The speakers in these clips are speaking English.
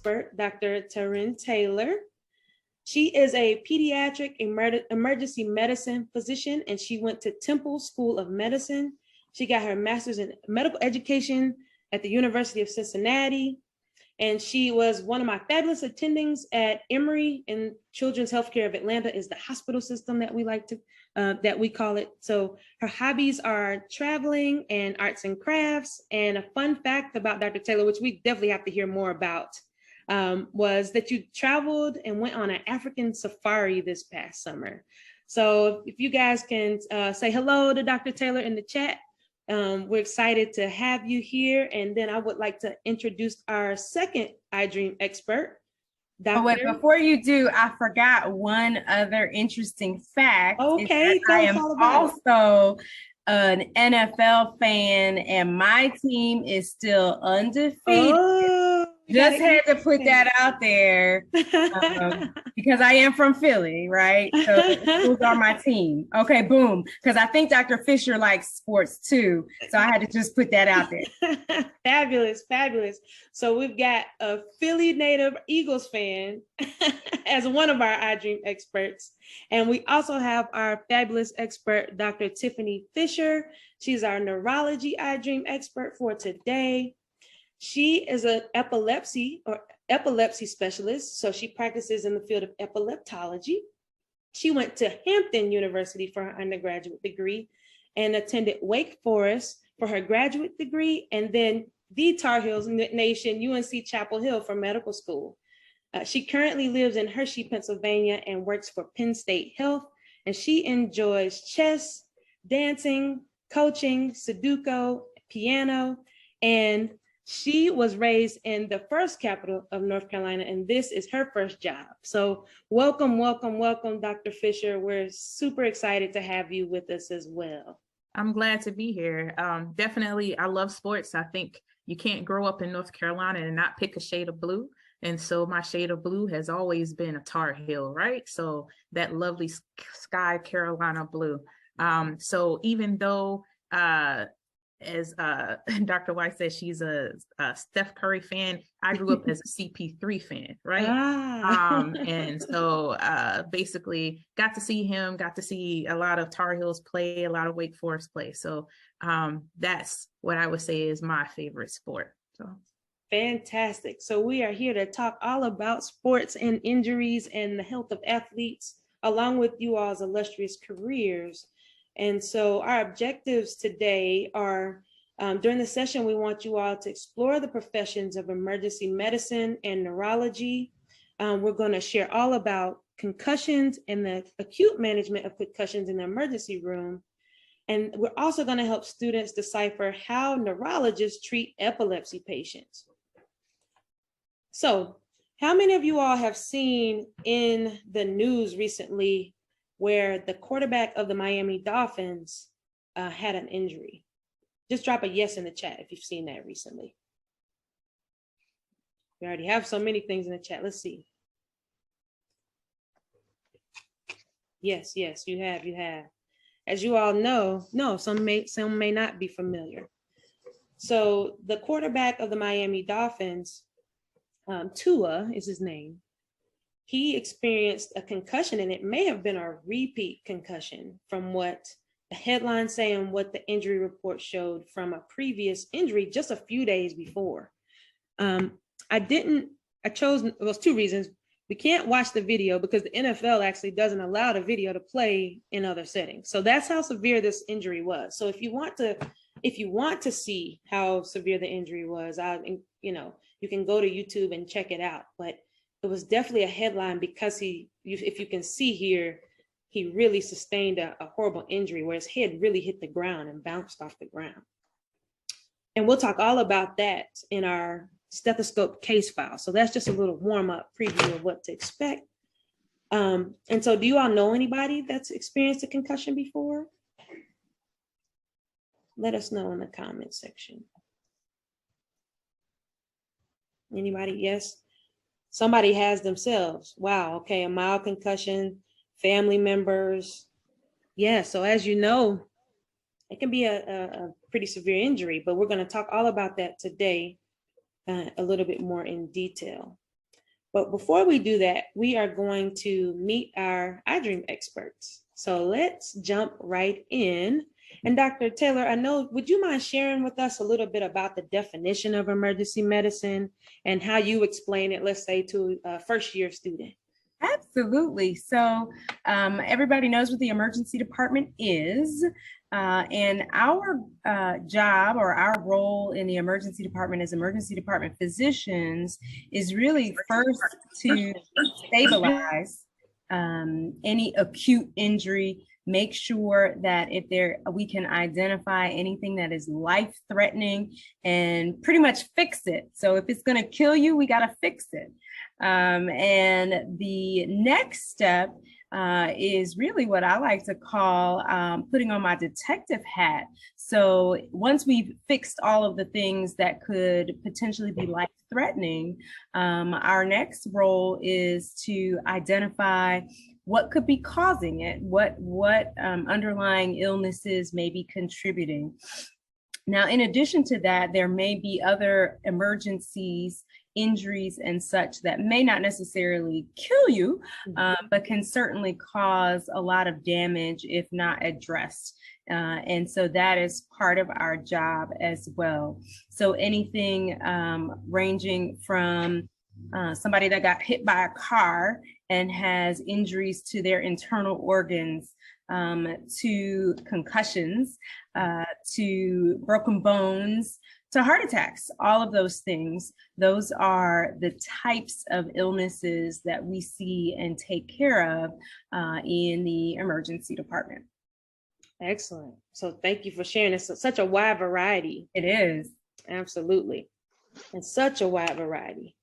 expert, Dr. Taryn Taylor. She is a pediatric emergency medicine physician, and she went to Temple School of Medicine. She got her master's in medical education at the University of Cincinnati. And she was one of my fabulous attendings at Emory in Children's Healthcare of Atlanta, is the hospital system that we like to, that we call it. So her hobbies are traveling and arts and crafts. And a fun fact about Dr. Taylor, which we definitely have to hear more about, was that you traveled and went on an African safari this past summer. So if you guys can say hello to Dr. Taylor in the chat. We're excited to have you here. And then I would like to introduce our second iDream expert, Dr. Oh, wait, before you do, I forgot one other interesting fact. Okay, I am also an NFL fan, and my team is still undefeated. Oh, just had to put that out there because I am from Philly, right? So those are my team. Okay, boom. Because I think Dr. Fischer likes sports too. So I had to just put that out there. Fabulous, fabulous. So we've got a Philly native Eagles fan as one of our iDream experts. And we also have our fabulous expert, Dr. Tiffany Fischer. She's our neurology iDream expert for today. She is an epilepsy specialist, so she practices in the field of epileptology. She went to Hampton University for her undergraduate degree and attended Wake Forest for her graduate degree, and then the Tar Heels Nation, UNC Chapel Hill, for medical school. She currently lives in Hershey, Pennsylvania, and works for Penn State Health, and she enjoys chess, dancing, coaching, Sudoku, piano, and she was raised in the first capital of North Carolina, and this is her first job. So welcome, welcome, welcome, Dr. Fischer. We're super excited to have you with us as well. I'm glad to be here. Definitely, I love sports. I think you can't grow up in North Carolina and not pick a shade of blue. And so my shade of blue has always been a Tar Heel, right? So that lovely sky Carolina blue. So even though as Dr. White said, she's a Steph Curry fan, I grew up as a CP3 fan, right? And so basically got to see him, got to see a lot of Tar Heels play, a lot of Wake Forest play. So that's what I would say is my favorite sport. So fantastic. So we are here to talk all about sports and injuries and the health of athletes, along with you all's illustrious careers. And so our objectives today are, during the session, we want you all to explore the professions of emergency medicine and neurology. We're going to share all about concussions and the acute management of concussions in the emergency room. And we're also going to help students decipher how neurologists treat epilepsy patients. So how many of you all have seen in the news recently where the quarterback of the Miami Dolphins had an injury? Just drop a yes in the chat if you've seen that recently. We already have so many things in the chat. Let's see. Yes, yes, you have. As you all know, no, some may not be familiar. So the quarterback of the Miami Dolphins, Tua is his name. He experienced a concussion, and it may have been a repeat concussion from what the headlines say and what the injury report showed from a previous injury just a few days before. I chose, it was two reasons. We can't watch the video because the NFL actually doesn't allow the video to play in other settings. So that's how severe this injury was. So if you want to see how severe the injury was, you can go to YouTube and check it out. But it was definitely a headline because if you can see here, he really sustained a horrible injury where his head really hit the ground and bounced off the ground. And we'll talk all about that in our stethoscope case file. So that's just a little warm-up preview of what to expect. And so do you all know anybody that's experienced a concussion before? Let us know in the comment section. Anybody? Yes. Somebody has themselves. Wow. Okay. A mild concussion, family members. Yeah. So as you know, it can be a pretty severe injury, but we're going to talk all about that today a little bit more in detail. But before we do that, we are going to meet our iDream experts. So let's jump right in. And Dr. Taylor, I know, would you mind sharing with us a little bit about the definition of emergency medicine and how you explain it, let's say, to a first-year student? Absolutely. So everybody knows what the emergency department is. And our job or our role in the emergency department as emergency department physicians is really first to stabilize any acute injury, make sure that we can identify anything that is life-threatening and pretty much fix it. So if it's going to kill you, we got to fix it. And the next step is really what I like to call putting on my detective hat. So once we've fixed all of the things that could potentially be life-threatening, our next role is to identify what could be causing it, what underlying illnesses may be contributing. Now, in addition to that, there may be other emergencies, injuries and such that may not necessarily kill you, but can certainly cause a lot of damage if not addressed. And so that is part of our job as well. So anything ranging from somebody that got hit by a car and has injuries to their internal organs, to concussions, to broken bones, to heart attacks, all of those things. Those are the types of illnesses that we see and take care of in the emergency department. Excellent. So thank you for sharing. It's such a wide variety. It is. Absolutely. It's such a wide variety.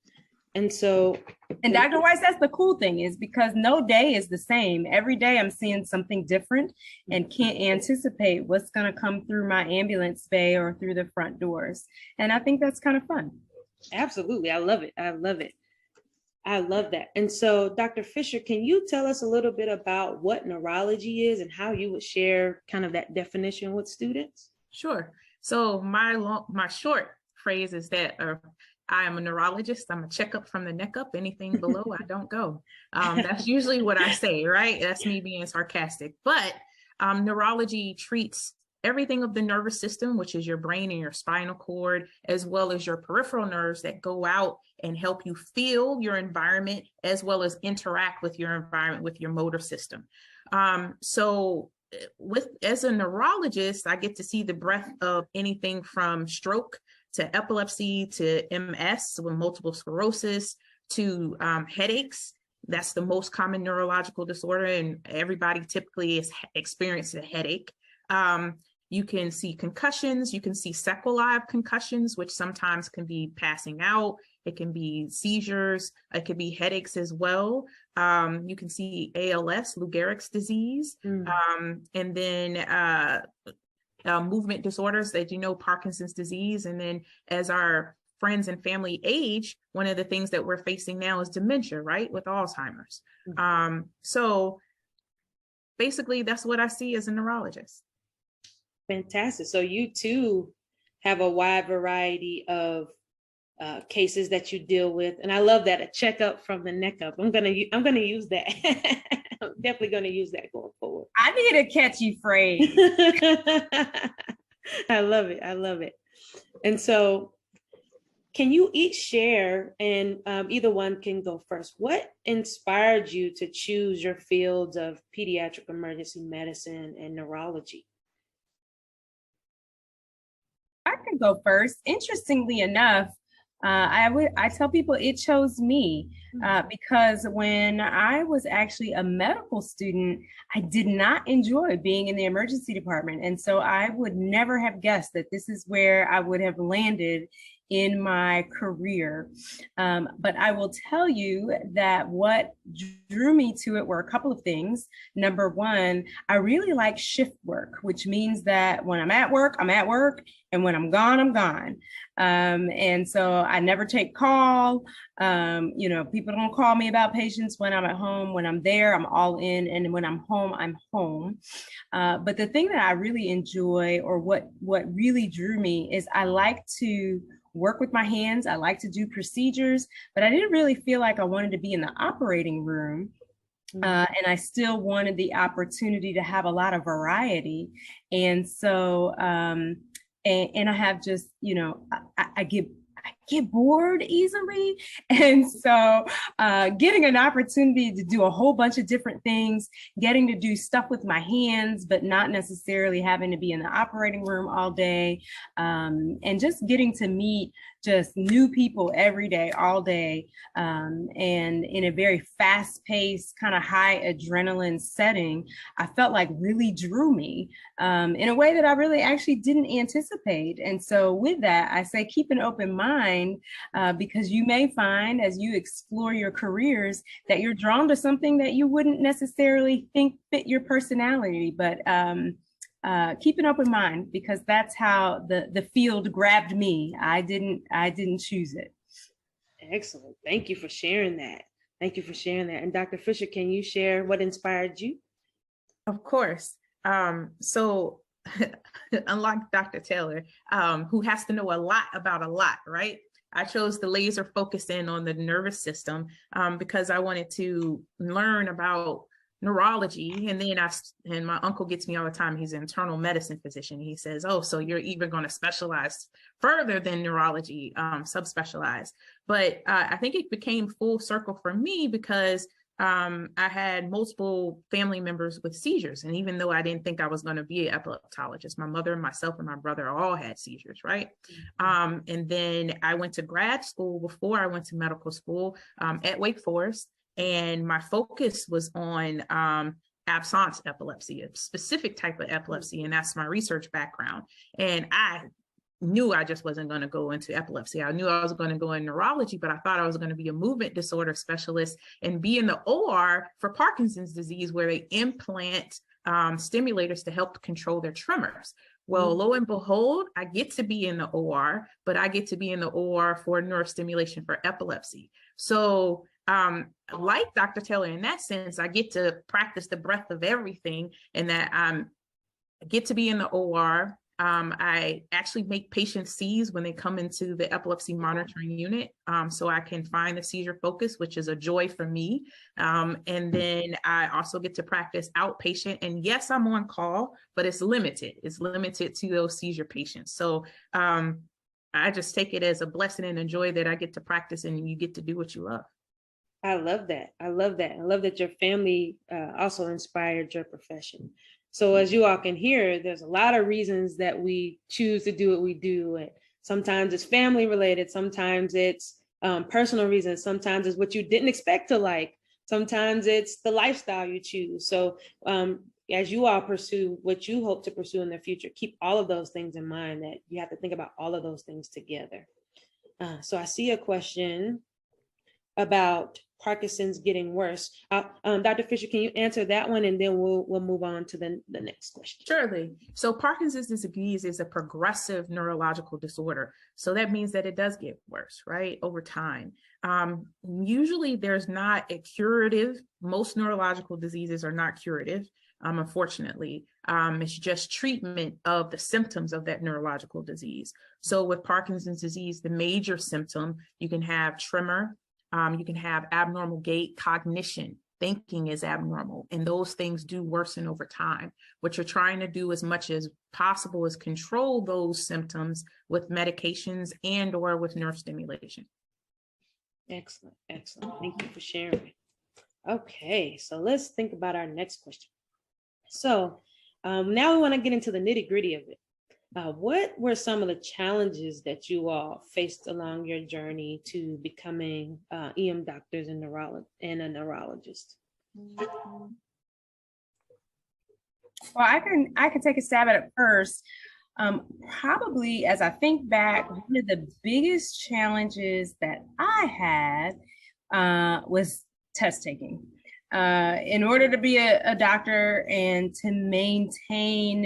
And so, and Dr. Weiss, that's the cool thing, is because no day is the same. Every day I'm seeing something different and can't anticipate what's going to come through my ambulance bay or through the front doors. And I think that's kind of fun. Absolutely. I love it. I love it. I love that. And so, Dr. Fischer, can you tell us a little bit about what neurology is and how you would share kind of that definition with students? Sure. So my short phrase is that I am a neurologist. I'm a checkup from the neck up. Anything below, I don't go. That's usually what I say, right? That's me being sarcastic. But neurology treats everything of the nervous system, which is your brain and your spinal cord, as well as your peripheral nerves that go out and help you feel your environment, as well as interact with your environment, with your motor system. So as a neurologist, I get to see the breadth of anything from stroke to epilepsy, to MS with multiple sclerosis, to headaches. That's the most common neurological disorder, and everybody typically is experiencing a headache. You can see concussions, you can see sequelae of concussions, which sometimes can be passing out. It can be seizures, it could be headaches as well. You can see ALS, Lou Gehrig's disease, and then movement disorders that Parkinson's disease. And then as our friends and family age, one of the things that we're facing now is dementia, right? With Alzheimer's. So basically that's what I see as a neurologist. Fantastic. So you too have a wide variety of cases that you deal with. And I love that, a checkup from the neck up. I'm gonna use that. I'm definitely gonna use that going forward. I need a catchy phrase. I love it. I love it. And so can you each share, and either one can go first, what inspired you to choose your fields of pediatric emergency medicine and neurology? I can go first. Interestingly enough, I tell people it chose me because when I was actually a medical student, I did not enjoy being in the emergency department. And so I would never have guessed that this is where I would have landed in my career. But I will tell you that what drew me to it were a couple of things. Number one, I really like shift work, which means that when I'm at work, and when I'm gone, I'm gone. And so I never take call. People don't call me about patients when I'm at home. When I'm there, I'm all in. And when I'm home, I'm home. But the thing that I really enjoy, or what really drew me, is I like to work with my hands. I like to do procedures, but I didn't really feel like I wanted to be in the operating room. And I still wanted the opportunity to have a lot of variety. And so, and I have just, you know, I get bored easily. And so getting an opportunity to do a whole bunch of different things, getting to do stuff with my hands, but not necessarily having to be in the operating room all day, and just getting to meet just new people every day, all day, and in a very fast-paced, kind of high adrenaline setting, I felt like really drew me in a way that I really actually didn't anticipate. And so with that, I say keep an open mind, because you may find as you explore your careers that you're drawn to something that you wouldn't necessarily think fit your personality, but keep an open mind, because that's how the field grabbed me. I didn't choose it. Excellent. Thank you for sharing that. Thank you for sharing that. And Dr. Fischer, can you share what inspired you? Of course. So unlike Dr. Taylor, who has to know a lot about a lot, right? I chose to laser focus in on the nervous system because I wanted to learn about neurology. And then and my uncle gets me all the time. He's an internal medicine physician. He says, oh, so you're even going to specialize further than neurology, subspecialize. But I think it became full circle for me because I had multiple family members with seizures. And even though I didn't think I was going to be an epileptologist, my mother, myself, and my brother all had seizures, right? And then I went to grad school before I went to medical school at Wake Forest. And my focus was on absence epilepsy, a specific type of epilepsy. And that's my research background. And I knew I just wasn't going to go into epilepsy. I knew I was going to go in neurology, but I thought I was going to be a movement disorder specialist and be in the OR for Parkinson's disease, where they implant stimulators to help control their tremors. Well, lo and behold, I get to be in the OR, but I get to be in the OR for neurostimulation for epilepsy. So like Dr. Taylor, in that sense, I get to practice the breadth of everything, and that I get to be in the OR. I actually make patients seize when they come into the epilepsy monitoring unit, so I can find the seizure focus, which is a joy for me. And then I also get to practice outpatient. And yes, I'm on call, but it's limited. It's limited to those seizure patients. So I just take it as a blessing and a joy that I get to practice, and you get to do what you love. I love that. I love that. I love that your family also inspired your profession. So as you all can hear, there's a lot of reasons that we choose to do what we do. And sometimes it's family related. Sometimes it's personal reasons. Sometimes it's what you didn't expect to like. Sometimes it's the lifestyle you choose. So as you all pursue what you hope to pursue in the future, keep all of those things in mind, that you have to think about all of those things together. So I see a question about Parkinson's getting worse. Dr. Fischer, can you answer that one, and then we'll move on to the next question? Surely. So Parkinson's disease is a progressive neurological disorder. So that means that it does get worse, right, over time. Usually there's not a curative. Most neurological diseases are not curative, unfortunately. It's just treatment of the symptoms of that neurological disease. So with Parkinson's disease, the major symptom, you can have tremor, you can have abnormal gait, cognition, thinking is abnormal, and those things do worsen over time. What you're trying to do as much as possible is control those symptoms with medications and or with nerve stimulation. Excellent, excellent. Thank you for sharing. Okay, so let's think about our next question. So now we want to get into the nitty-gritty of it. What were some of the challenges that you all faced along your journey to becoming EM doctors and a neurologist? Well, I can take a stab at it first. Probably, as I think back, one of the biggest challenges that I had was test taking. In order to be a doctor and to maintain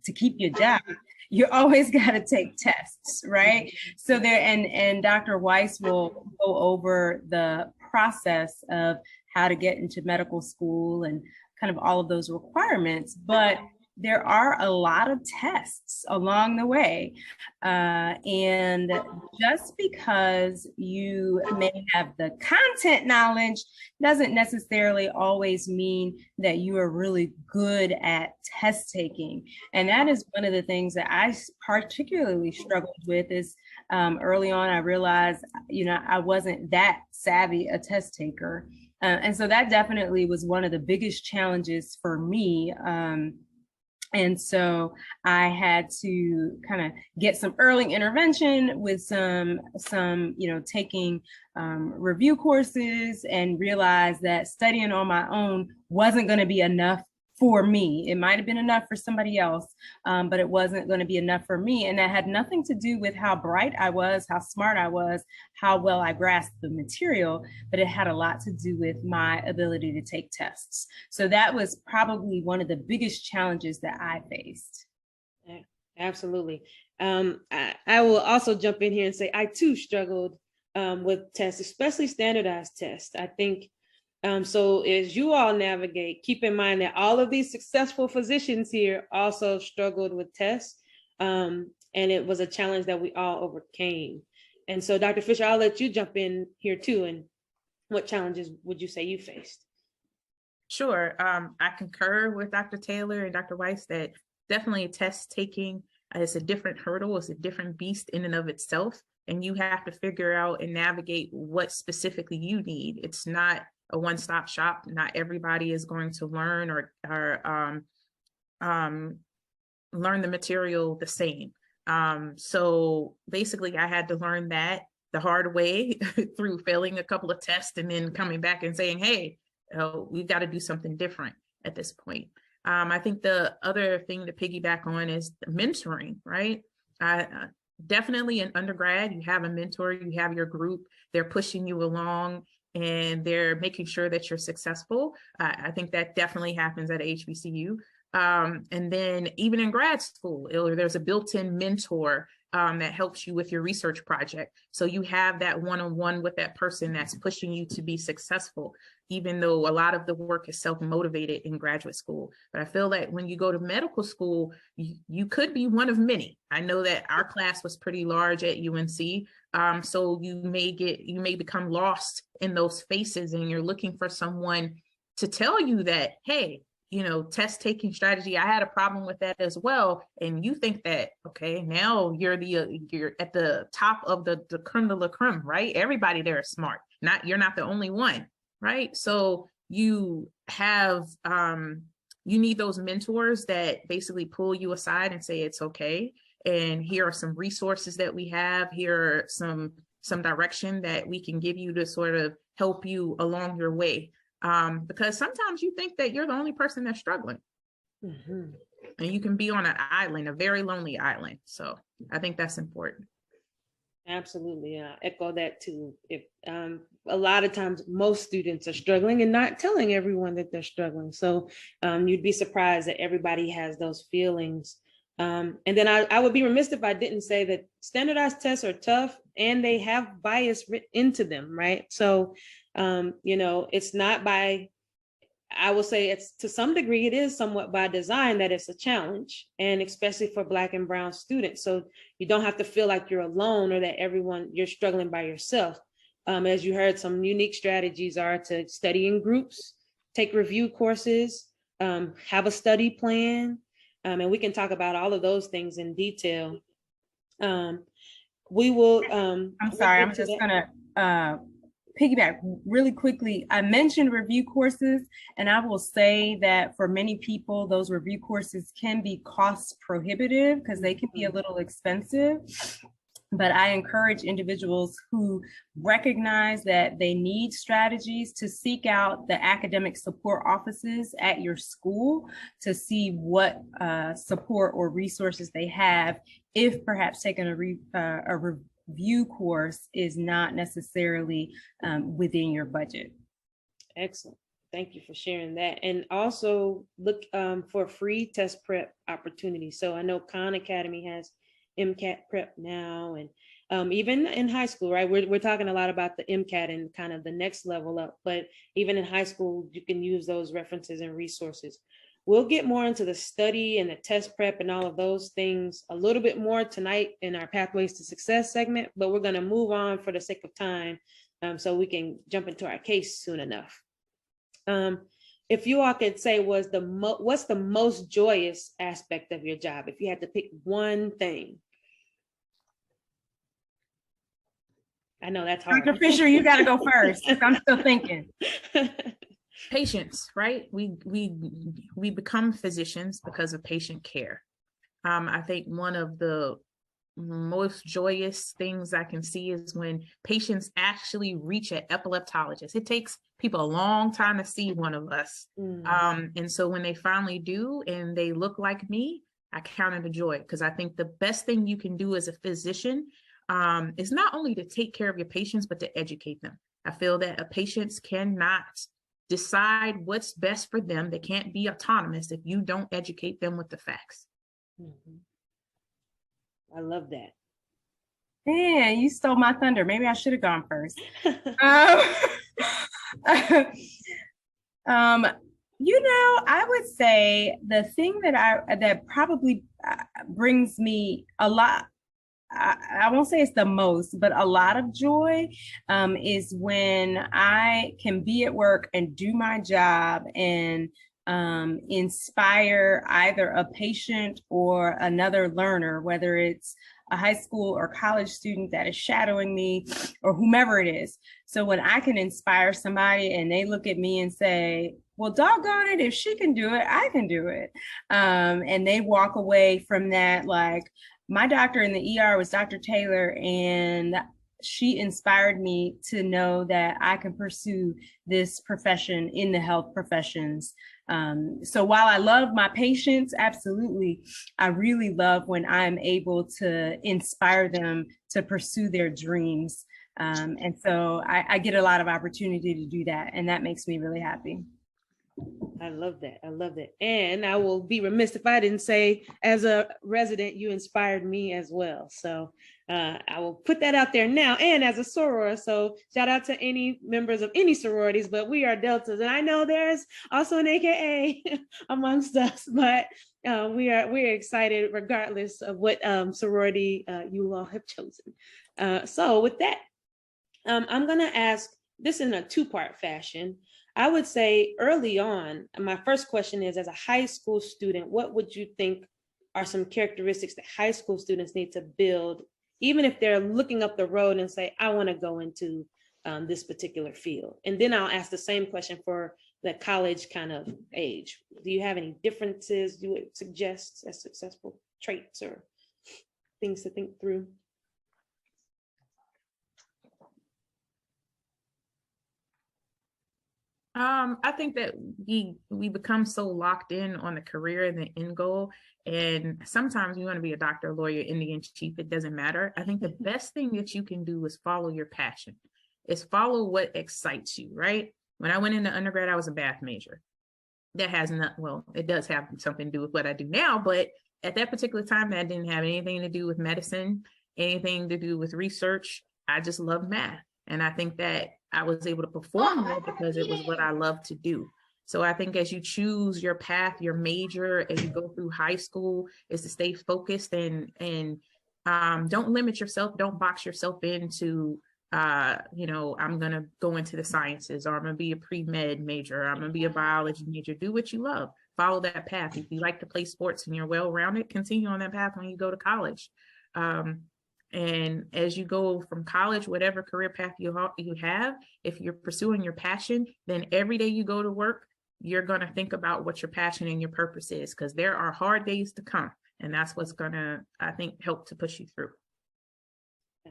to keep your job, you always got to take tests, right? So and Dr. Weiss will go over the process of how to get into medical school and kind of all of those requirements. But there are a lot of tests along the way. And just because you may have the content knowledge doesn't necessarily always mean that you are really good at test taking. And that is one of the things that I particularly struggled with is early on, I realized, I wasn't that savvy a test taker. And so that definitely was one of the biggest challenges for me. And so I had to kind of get some early intervention with some taking review courses, and realize that studying on my own wasn't going to be enough for me. It might have been enough for somebody else, but it wasn't going to be enough for me. And that had nothing to do with how bright I was, how smart I was, how well I grasped the material, but it had a lot to do with my ability to take tests. So that was probably one of the biggest challenges that I faced. Absolutely. I will also jump in here and say I too struggled with tests, especially standardized tests. I think so as you all navigate, keep in mind that all of these successful physicians here also struggled with tests. And it was a challenge that we all overcame. And so Dr. Fischer, I'll let you jump in here too. And what challenges would you say you faced? Sure. I concur with Dr. Taylor and Dr. Weiss that definitely test taking is a different hurdle. It's a different beast in and of itself. And you have to figure out and navigate what specifically you need. It's not a one-stop shop. Not everybody is going to learn or learn the material the same. So basically I had to learn that the hard way through failing a couple of tests and then coming back and saying, hey, we've got to do something different at this point. I think the other thing to piggyback on is mentoring, right? Definitely in undergrad, you have a mentor, you have your group, they're pushing you along and they're making sure that you're successful. I think that definitely happens at HBCU. And then even in grad school, there's a built-in mentor that helps you with your research project. So you have that one-on-one with that person that's pushing you to be successful, even though a lot of the work is self-motivated in graduate school. But I feel that when you go to medical school, you could be one of many. I know that our class was pretty large at UNC. So you may become lost in those spaces and you're looking for someone to tell you that, hey, test taking strategy, I had a problem with that as well. And you think that, okay, now you're at the top of the creme de la creme, right? Everybody there is smart. You're not the only one, right? So you have, you need those mentors that basically pull you aside and say, it's okay. And here are some resources that we have. Here are some direction that we can give you to sort of help you along your way. Because sometimes you think that you're the only person that's struggling. Mm-hmm. And you can be on an island, a very lonely island. So I think that's important. Absolutely. I echo that too. If a lot of times most students are struggling and not telling everyone that they're struggling. So you'd be surprised that everybody has those feelings. And then I would be remiss if I didn't say that standardized tests are tough and they have bias written into them, right? So, it's not by, I will say it's to some degree, it is somewhat by design that it's a challenge, and especially for Black and Brown students. So you don't have to feel like you're alone or that you're struggling by yourself. As you heard, some unique strategies are to study in groups, take review courses, have a study plan. And we can talk about all of those things in detail. We will. I'm sorry, I'm just gonna piggyback really quickly. I mentioned review courses, and I will say that for many people, those review courses can be cost prohibitive because they can be a little expensive. But I encourage individuals who recognize that they need strategies to seek out the academic support offices at your school to see what support or resources they have, if perhaps taking a review course is not necessarily within your budget. Excellent. Thank you for sharing that. And also look for free test prep opportunities. So I know Khan Academy has MCAT prep now, and even in high school, right? We're talking a lot about the MCAT and kind of the next level up, but even in high school, you can use those references and resources. We'll get more into the study and the test prep and all of those things a little bit more tonight in our Pathways to Success segment, but we're going to move on for the sake of time, so we can jump into our case soon enough. If you all could say what's the most joyous aspect of your job, if you had to pick one thing. I know that's hard. Dr. Fischer, you got to go first. I'm still thinking. Patients, right? We become physicians because of patient care. I think one of the most joyous things I can see is when patients actually reach an epileptologist. It takes people a long time to see one of us. And so when they finally do and they look like me, I count it a joy, because I think the best thing you can do as a physician is not only to take care of your patients, but to educate them. I feel that a patients cannot decide what's best for them. They can't be autonomous if you don't educate them with the facts. I love that. Man, you stole my thunder. Maybe I should have gone first. I would say the thing that probably brings me a lot, I won't say it's the most, but a lot of joy is when I can be at work and do my job and inspire either a patient or another learner, whether it's a high school or college student that is shadowing me or whomever it is. So when I can inspire somebody and they look at me and say, well, doggone it, if she can do it, I can do it. And they walk away from that like, my doctor in the ER was Dr. Taylor, and she inspired me to know that I can pursue this profession in the health professions. So while I love my patients, absolutely, I really love when I'm able to inspire them to pursue their dreams. And so I get a lot of opportunity to do that, and that makes me really happy. I love that. I love that. And I will be remiss if I didn't say, as a resident, you inspired me as well. So I will put that out there now. And as a soror, so shout out to any members of any sororities, but we are Deltas. And I know there's also an AKA amongst us, but we're excited regardless of what sorority you all have chosen. So with that, I'm going to ask this in a two-part fashion. I would say early on, my first question is, as a high school student, what would you think are some characteristics that high school students need to build, even if they're looking up the road and say, I want to go into this particular field? And then I'll ask the same question for the college kind of age. Do you have any differences you would suggest as successful traits or things to think through? I think that we become so locked in on the career and the end goal. And sometimes you want to be a doctor, lawyer, Indian chief, it doesn't matter. I think the best thing that you can do is follow your passion. Is follow what excites you, right? When I went into undergrad, I was a math major. That has not, well, it does have something to do with what I do now, but at that particular time, that didn't have anything to do with medicine, anything to do with research. I just loved math. And I think that I was able to perform well because it was what I love to do. So I think as you choose your path, your major, as you go through high school, is to stay focused and don't limit yourself. Don't box yourself into, I'm going to go into the sciences, or I'm going to be a pre-med major, or I'm going to be a biology major. Do what you love. Follow that path. If you like to play sports and you're well-rounded, continue on that path when you go to college. And as you go from college, whatever career path you have, if you're pursuing your passion, then every day you go to work, you're going to think about what your passion and your purpose is, because there are hard days to come. And that's what's going to, I think, help to push you through.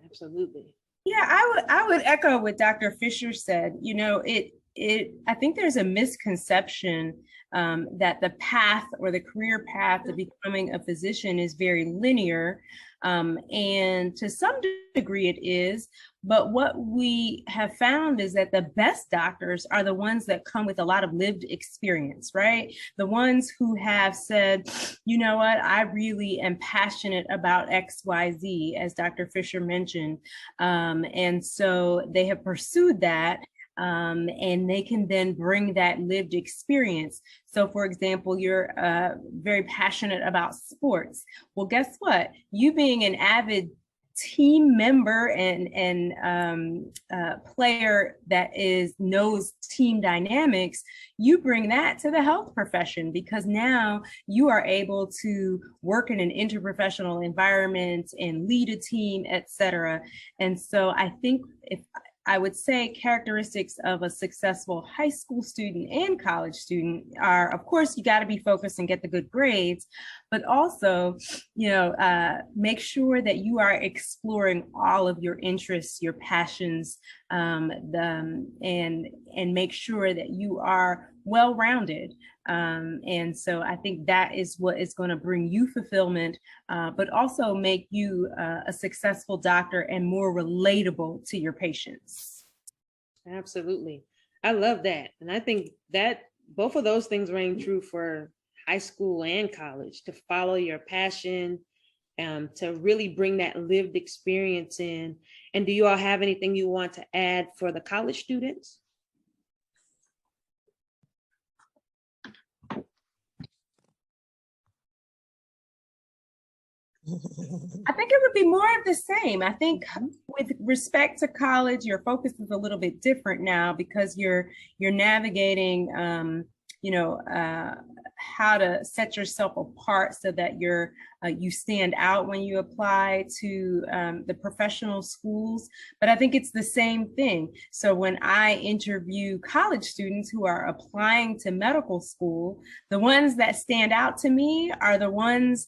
Absolutely. Yeah, I would echo what Dr. Fischer said. I think there's a misconception that the path or the career path to becoming a physician is very linear. And to some degree it is, but what we have found is that the best doctors are the ones that come with a lot of lived experience, right? The ones who have said, you know what, I really am passionate about XYZ, as Dr. Fischer mentioned. And so they have pursued that. and they can then bring that lived experience. So for example, you're very passionate about sports. Well, guess what? You being an avid team member and player that knows team dynamics, you bring that to the health profession, because now you are able to work in an interprofessional environment and lead a team, etc. And so I think I would say characteristics of a successful high school student and college student are, of course, you got to be focused and get the good grades, but also, make sure that you are exploring all of your interests, your passions, and make sure that you are well-rounded. And so I think that is what is going to bring you fulfillment, but also make you a successful doctor and more relatable to your patients. Absolutely. I love that. And I think that both of those things ring true for high school and college, to follow your passion, to really bring that lived experience in. And do you all have anything you want to add for the college students? I think it would be more of the same. I think with respect to college, your focus is a little bit different now, because you're navigating, how to set yourself apart so that you stand out when you apply to the professional schools. But I think it's the same thing. So when I interview college students who are applying to medical school, the ones that stand out to me are the ones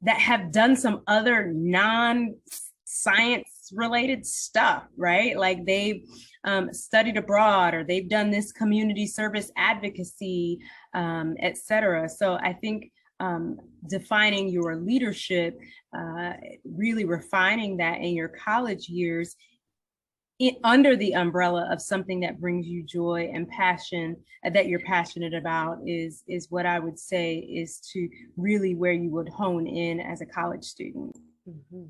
that have done some other non-science related stuff, right? Like they've studied abroad, or they've done this community service advocacy, et cetera. So I think defining your leadership, really refining that in your college years, under the umbrella of something that brings you joy and passion, that you're passionate about, is what I would say is to really where you would hone in as a college student. Mm-hmm.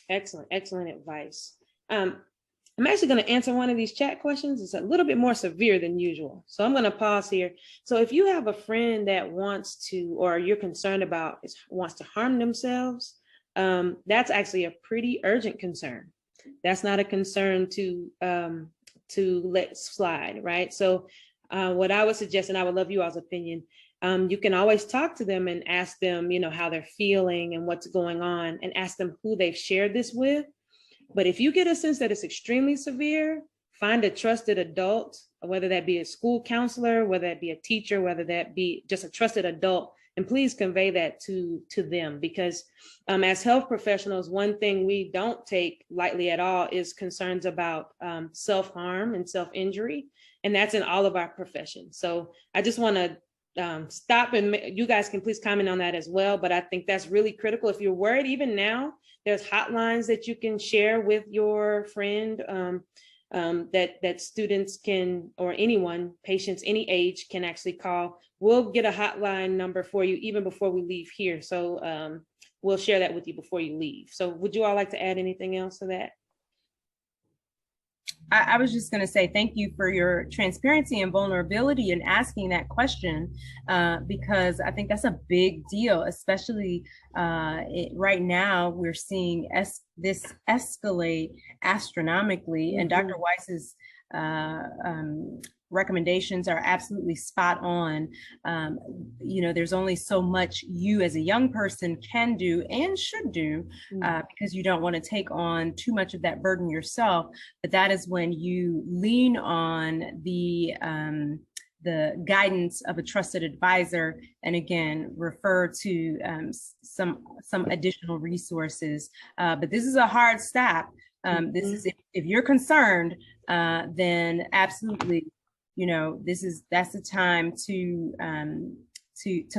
Excellent advice. I'm actually going to answer one of these chat questions. It's a little bit more severe than usual, so I'm going to pause here. So if you have a friend that wants to, or you're concerned about, wants to harm themselves, that's actually a pretty urgent concern. That's not a concern to let slide, right? So what I would suggest, and I would love you all's opinion, you can always talk to them and ask them, how they're feeling and what's going on, and ask them who they've shared this with. But if you get a sense that it's extremely severe, find a trusted adult, whether that be a school counselor, whether that be a teacher, whether that be just a trusted adult, and please convey that to them, because as health professionals, one thing we don't take lightly at all is concerns about self-harm and self-injury, and that's in all of our professions. So I just want to stop, and you guys can please comment on that as well, but I think that's really critical. If you're worried, even now, there's hotlines that you can share with your friend, that students can, or anyone, patients any age, can actually call. We'll get a hotline number for you even before we leave here. So we'll share that with you before you leave. So would you all like to add anything else to that? I was just going to say thank you for your transparency and vulnerability in asking that question, because I think that's a big deal, especially right now. We're seeing this escalate astronomically, and Dr. Weiss's recommendations are absolutely spot on. There's only so much you as a young person can do and should do, because you don't want to take on too much of that burden yourself. But that is when you lean on the guidance of a trusted advisor, and again, refer to some additional resources. But this is a hard stop. This is if you're concerned, then absolutely, that's the time to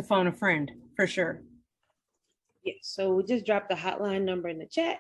phone a friend for sure. Yes. So we just dropped the hotline number in the chat.